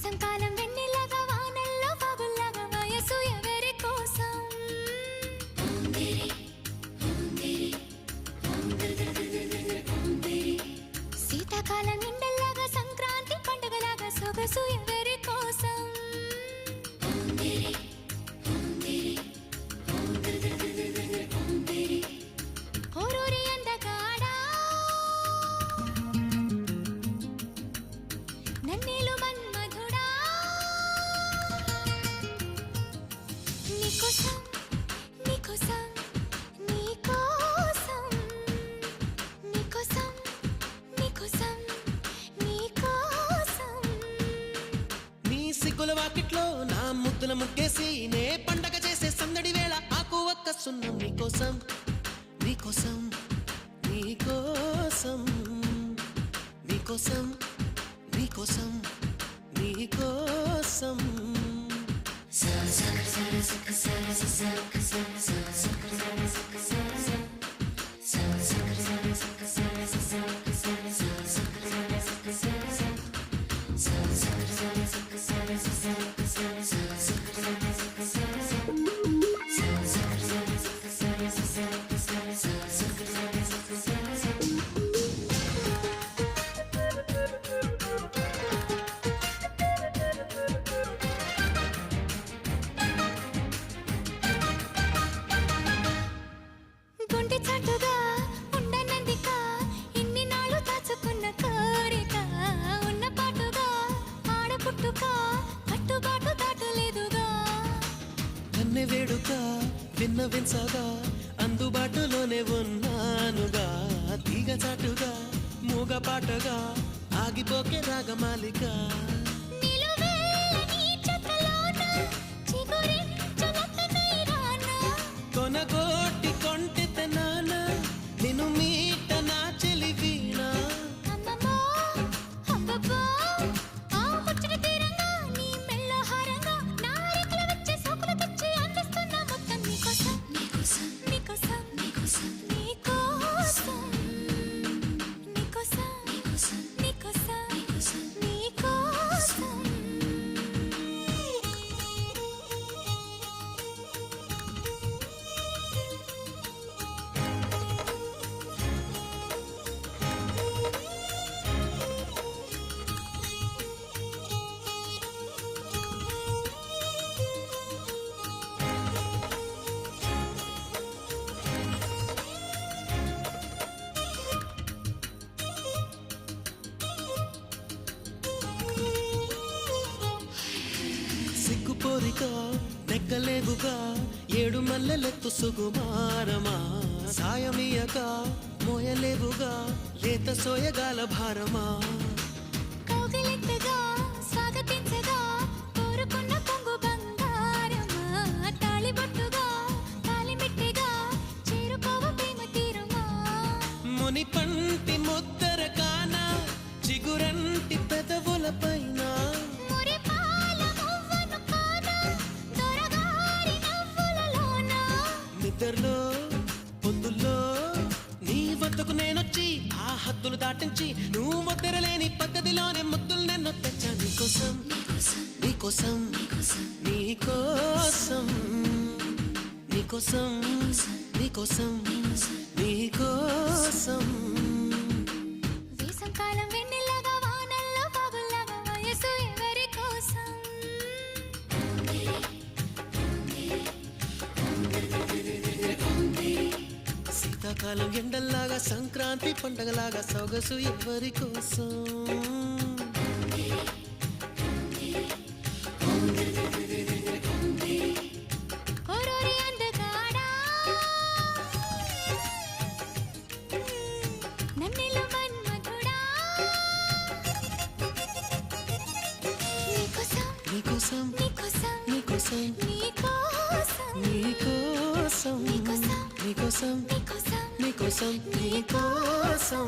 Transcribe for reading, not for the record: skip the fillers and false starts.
వేసంకాలం వెన్నెలగా వానల్లో వాగుల్లాగా వయసు ఎవరి కోసం శీతాకాలం ఎండల్లాగా సంక్రాంతి పండుగలాగా సొగసు ఎవరి కోసం ఓరూరి అందగాడా నన్నేలు మన్మధుడా నీకోసం నీకోసం నీకోసం నీకోసం నీకోసం నీకోసం నీ సిగ్గుల వాకిట్లో నా ముద్దుల ముగ్గేసి నే పండగ చేసే సందడి వేళ ఆకు ఒక్క సున్నం నీకోసం నీకోసం నీకోసం నీకోసం నీకోసం నీకోసం గుండె చాటుగా ఉండనందిక ఇన్ని నాళ్ళు దాచుకున్న కోరిక ఉన్న పాటుగా ఆడపుట్టుక కట్టుబాటు దాటలేదుగా కన్నె వేడుక విన్న విన్సగా అందుబాటులోనే ఉన్నానుగా తీగ చాటుగా మూగ పాటగా ఆగిపోకే రాగమాలిక నిలువెల్లని చెత్తలోన చిగురించునొక్కనై రానా కొనగోటి కొంటెత నాన నిన్ను మీట నా చెలి వీణ అమ్మమ్మో అబ్బబ్బో ఆ ముచ్చట తీరంగా నీ మెల్ల హారంగా నా రేకుల వచ్చే సోకులు తెచ్చి అందిస్తున్న మొత్తం నీకోసం నీకోసం నీకోసం నీకోసం నీకోసం నీకోసం నీకోసం నీకోసం నీకోసం సిగ్గుపోరిక నెక్కలేవుగా ఏడు మల్లెలెత్తు సుగుమారమా సాయమీయక మోయలేవుగా లేత సోయగాల భారమా కౌగిలింతగా స్వాగతించగా కోరుకున్న పొంగు బంగారమా తాళిబొట్టుగా తాళిమిట్టిగా చేరుకోవ ప్రేమ తీరమా ముని పంటి ముద్దర కాన చిగురంటి పెదవుల పైన మురిపాల మువ్వను కానా దొరగారి నవ్వులలోన నిద్రలో పొద్దుల్లో నీ వద్దకు నేనొచ్చి ఆ హద్దులు దాటించి నువ్వు ముద్దరలేని పద్ధతిలోనే ముద్దులు నన్ను తెచ్చా నీకోసం నీకోసం నీకోసం నీకోసం నీకోసం నీకోసం వేసంకాలం వెన్నెలగా వానల్లో వాగుల్లాగా వయసు ఎవరి కోసం శీతాకాలం ఎండల్లాగా సంక్రాంతి పండగలాగా సొగసు ఎవరి కోసం ఓరోరి అందగాడా నన్నెలు మన్మధుడా నీకోసం నీకోసం నీకోసం నీకోసం నీకోసం నీకోసం నీకోసం నీకోసం నీకోసం నీకోసం నీకోసం